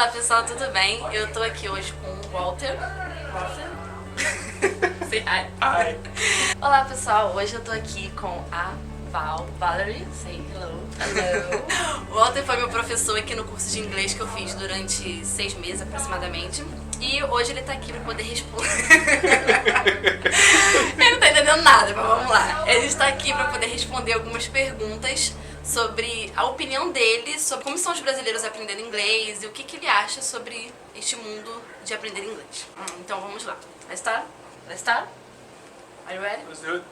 Olá pessoal, tudo bem? Eu tô aqui hoje com o Walter. Say hi. Hi. Olá pessoal, hoje eu tô aqui com a Valerie. Say hello. Hello. O Walter foi meu professor aqui no curso de inglês que eu fiz durante 6 meses aproximadamente. E hoje ele tá aqui pra poder responder. Ele não tá entendendo nada, mas vamos lá. Ele está aqui pra poder responder algumas perguntas sobre a opinião dele, sobre como são os brasileiros aprendendo inglês e o que ele acha sobre este mundo de aprender inglês. Então vamos lá. Let's start? Are you ready? Let's do it.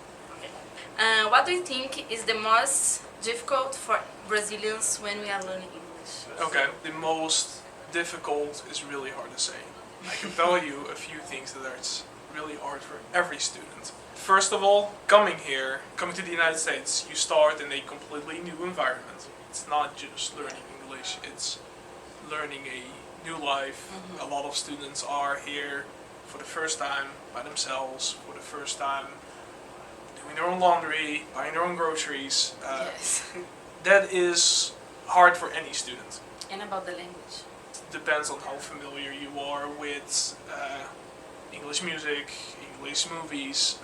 What do you think is the most difficult for Brazilians when we are learning English? Okay, the most difficult is really hard to say. I can tell you a few things that are really hard for every student. First of all, coming to the United States, you start in a completely new environment. It's not just learning English, it's learning a new life. A lot of students are here for the first time by themselves, for the first time doing their own laundry, buying their own groceries. Yes. That is hard for any student. And about the language? Depends on how familiar you are with English music, English movies.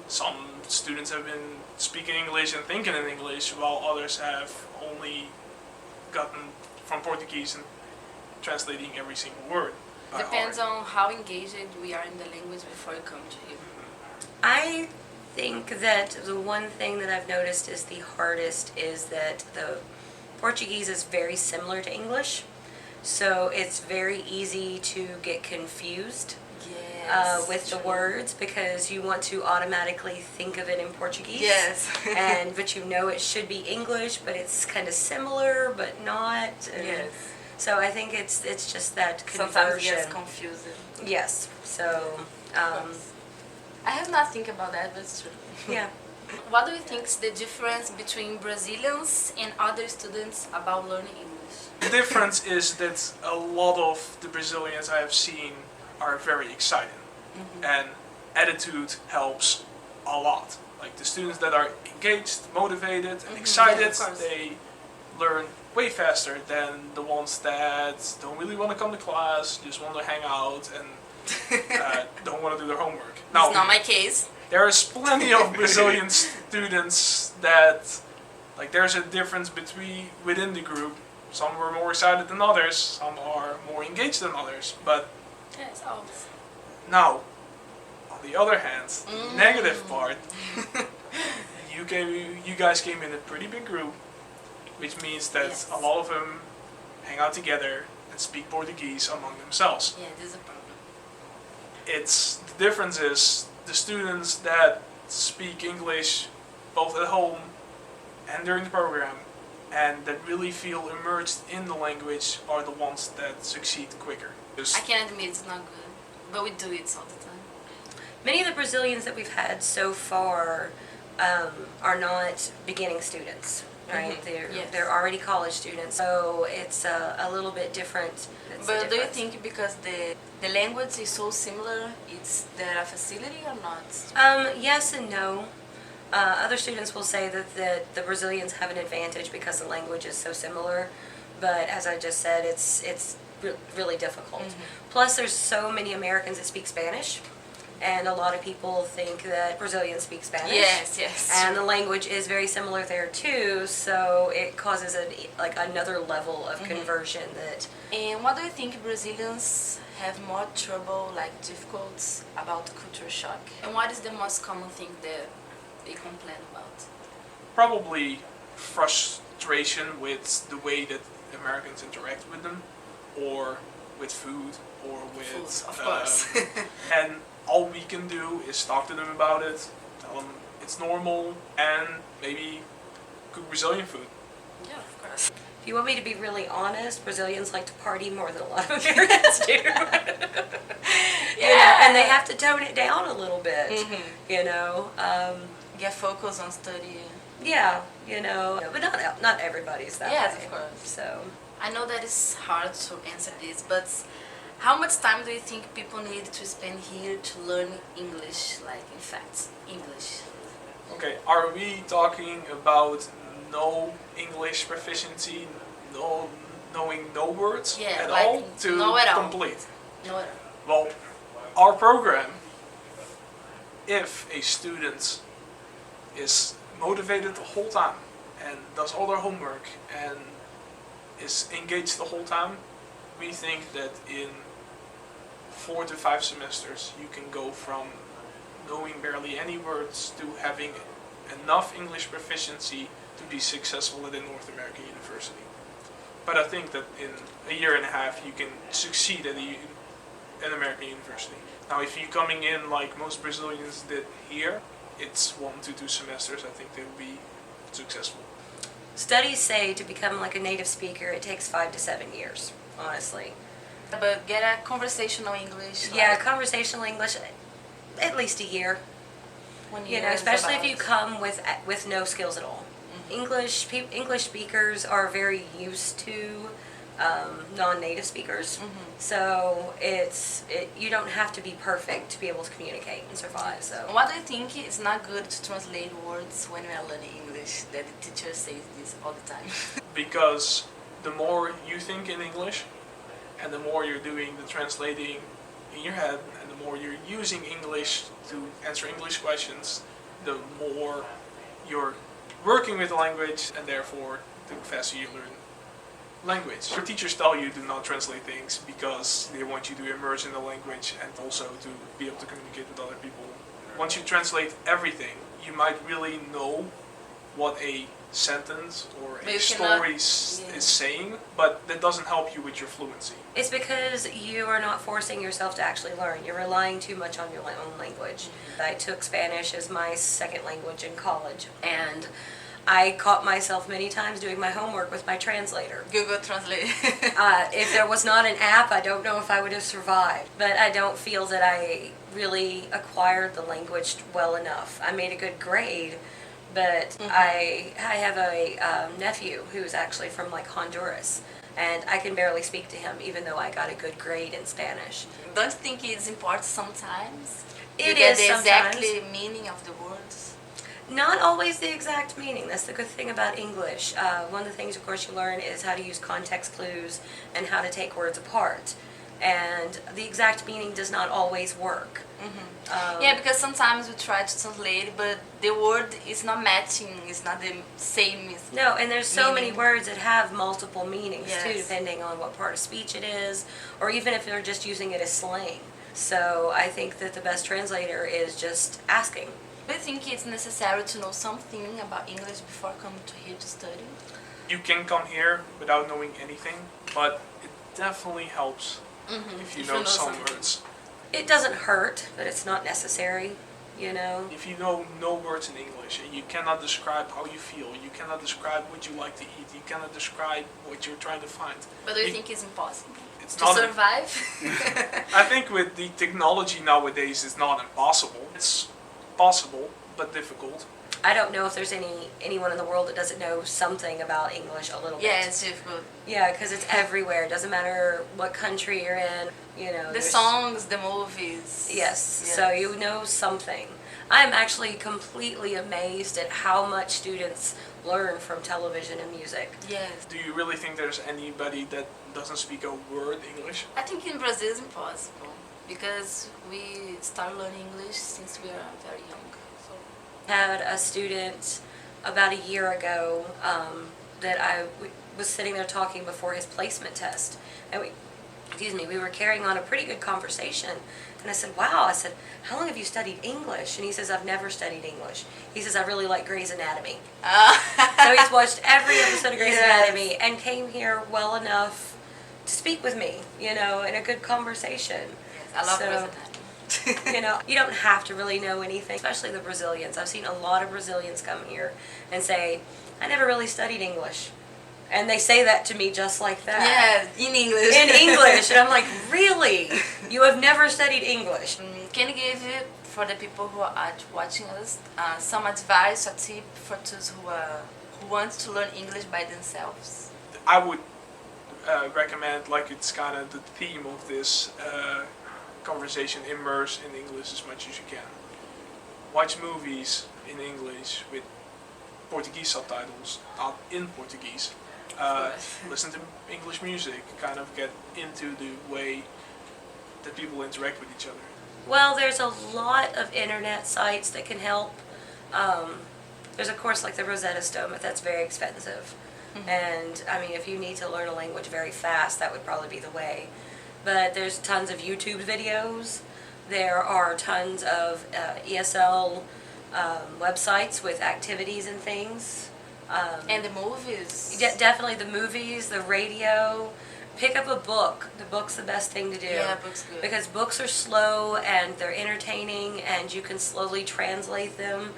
Some students have been speaking English and thinking in English, while others have only gotten from Portuguese and translating every single word. Depends on how engaged we are in the language before we come to here. I think that the one thing that I've noticed is the hardest is that the Portuguese is very similar to English, so it's very easy to get confused with the words because you want to automatically think of it in Portuguese. Yes. But you know it should be English, but it's kind of similar but not. Yes. So I think it's just that conversion. Sometimes it gets confusing. Yes. So I have not think about that, but it's true. yeah. What do you think is the difference between Brazilians and other students about learning English? The difference is that a lot of the Brazilians I have seen are very excited, and attitude helps a lot. Like the students that are engaged, motivated, and excited, they learn way faster than the ones that don't really want to come to class, just want to hang out and don't want to do their homework. Now, It's not my case. there is plenty of Brazilian students that, like, there's a difference within the group. Some were more excited than others, some are more engaged than others, but Yes, always. now, on the other hand, the negative part, you guys came in a pretty big group, which means that Yes. a lot of them hang out together and speak Portuguese among themselves. Yeah, this is a problem. The difference is the students that speak English both at home and during the program and that really feel immersed in the language are the ones that succeed quicker. I can admit it's not good, but we do it all the time. Many of the Brazilians that we've had so far are not beginning students, right? They're already college students, so it's a little bit different. But do you think because the language is so similar, it's there a facility or not? Yes and no. Other students will say that the Brazilians have an advantage because the language is so similar, but as I just said, it's really difficult. Plus, there's so many Americans that speak Spanish, and a lot of people think that Brazilians speak Spanish. Yes. And the language is very similar there too, so it causes another level of conversion that. And what do you think Brazilians have more trouble, difficult about culture shock? And what is the most common thing that they complain about? Probably frustration with the way that Americans interact with them, or with food, or with Food, of course. and all we can do is talk to them about it, tell them it's normal, and maybe cook Brazilian food. Yeah, of course. If you want me to be really honest, Brazilians like to party more than a lot of Americans do. And they have to tone it down a little bit, Get focused on study. Yeah, but not everybody's that way. Yes, of course. So I know that it's hard to answer this, but how much time do you think people need to spend here to learn English, in fact, English? Okay, are we talking about no English proficiency, knowing no words Yeah, at like all to no at all. complete. No. Well, our program, if a student is motivated the whole time and does all their homework and is engaged the whole time, we think that in 4 to 5 semesters you can go from knowing barely any words to having enough English proficiency to be successful at a North American university. But I think that in a year and a half you can succeed at an American university. Now if you're coming in like most Brazilians did here, it's 1 to 2 semesters, I think they will be successful. Studies say to become like a native speaker, it takes 5 to 7 years, honestly. But get a conversational English. Yeah, like conversational English, at least a year. 1 You year know, is especially if you about- come with no skills at all. English speakers are very used to non-native speakers, so you don't have to be perfect to be able to communicate and survive. So What do you think it's not good to translate words when we are learning English? That the teacher says this all the time. Because the more you think in English and the more you're doing the translating in your head and the more you're using English to answer English questions, the more you're working with the language and therefore the faster you learn language. Your teachers tell you do not translate things because they want you to immerse in the language and also to be able to communicate with other people. Once you translate everything, you might really know what a sentence or But a you story cannot- is saying, but that doesn't help you with your fluency. it's because you are not forcing yourself to actually learn. You're relying too much on your own language. I took Spanish as my second language in college, and I caught myself many times doing my homework with my translator. Google Translate. If there was not an app, I don't know if I would have survived. But I don't feel that I really acquired the language well enough. I made a good grade, but I have a nephew who's actually from like Honduras, and I can barely speak to him even though I got a good grade in Spanish. Don't you think it's important sometimes? It You get is the sometimes. exact meaning of the words. Not always the exact meaning. That's the good thing about English. One of the things, of course, you learn is how to use context clues and how to take words apart. And the exact meaning does not always work. Yeah, because sometimes we try to translate, but the word is not matching. It's not the same. No, and there's so many Meaning. words that have multiple meanings too, Yes. depending on what part of speech it is, or even if they're just using it as slang. So I think that the best translator is just asking. Do you think it's necessary to know something about English before coming to here to study? You can come here without knowing anything, but it definitely helps if you know some something. words. It doesn't hurt, but it's not necessary, you know. If you know no words in English and you cannot describe how you feel, you cannot describe what you like to eat, you cannot describe what you're trying to find. But do you think it's impossible It's to not. survive? I think with the technology nowadays, it's not impossible. It's possible, but difficult. I don't know if there's anyone in the world that doesn't know something about English a little bit. Yeah, it's difficult. Yeah, because it's everywhere. It doesn't matter what country you're in. You know, The there's- songs, the movies. Yes, so you know something. I'm actually completely amazed at how much students learn from television and music. Yes. Do you really think there's anybody that doesn't speak a word English? I think in Brazil it's impossible because we start learning English since we are very young. So Had a student about a year ago that I was sitting there talking before his placement test, and we were carrying on a pretty good conversation. And I said, wow, I said, how long have you studied English? And he says, I've never studied English. He says, I really like Grey's Anatomy. So he's watched every episode of Grey's Yes. Anatomy and came here well enough to speak with me, you know, in a good conversation. I love So- Grey's Anatomy. You know, you don't have to really know anything, especially the Brazilians. I've seen a lot of Brazilians come here and say, I never really studied English. And they say that to me just like that. Yeah, in English. In English. And I'm like, really? You have never studied English? Can you give, for the people who are watching us, some advice or tip for those who want to learn English by themselves? I would recommend, like it's kind of the theme of this conversation, immerse in English as much as you can. Watch movies in English with Portuguese subtitles, not in Portuguese. Listen to English music, kind of get into the way that people interact with each other. Well, there's a lot of internet sites that can help. There's a course like the Rosetta Stone, but that's very expensive. And I mean, if you need to learn a language very fast, that would probably be the way. But there's tons of YouTube videos. There are tons of ESL websites with activities and things. And the movies. Definitely the movies, the radio. Pick up a book. The book's the best thing to do. Yeah, book's good. Because books are slow and they're entertaining and you can slowly translate them.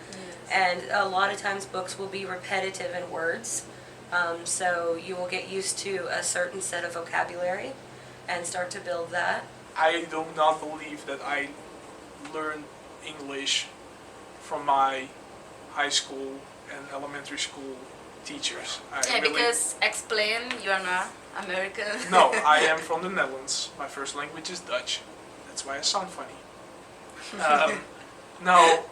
And a lot of times books will be repetitive in words. So you will get used to a certain set of vocabulary and start to build that. I do not believe that I learned English from my high school and elementary school teachers. Because explain, you are not American. No, I am from the Netherlands. My first language is Dutch. That's why I sound funny. No,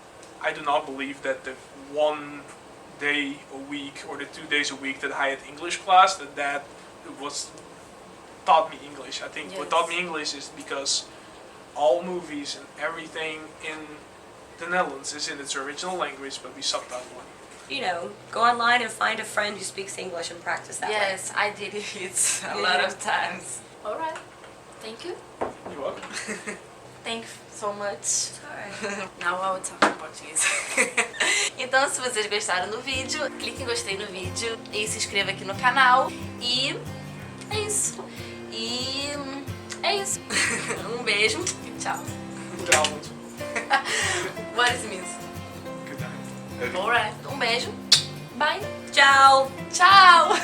I do not believe that the 1 day a week or the 2 days a week that I had English class, that was taught me English. I think what taught me English is because all movies and everything in the Netherlands is in its original language, but we subtitle it. You know, go online and find a friend who speaks English and practice that way. Yes, I did it a lot of times. Alright, thank you. You're welcome. Thank you so much. Alright. Now I will talk em português. Então, se vocês gostaram do vídeo, clique em gostei no vídeo e se inscreva aqui no canal. E é isso. Um beijo e tchau. Good avond. What does it mean? Good night. Alright. Um beijo. Bye. Tchau. Tchau.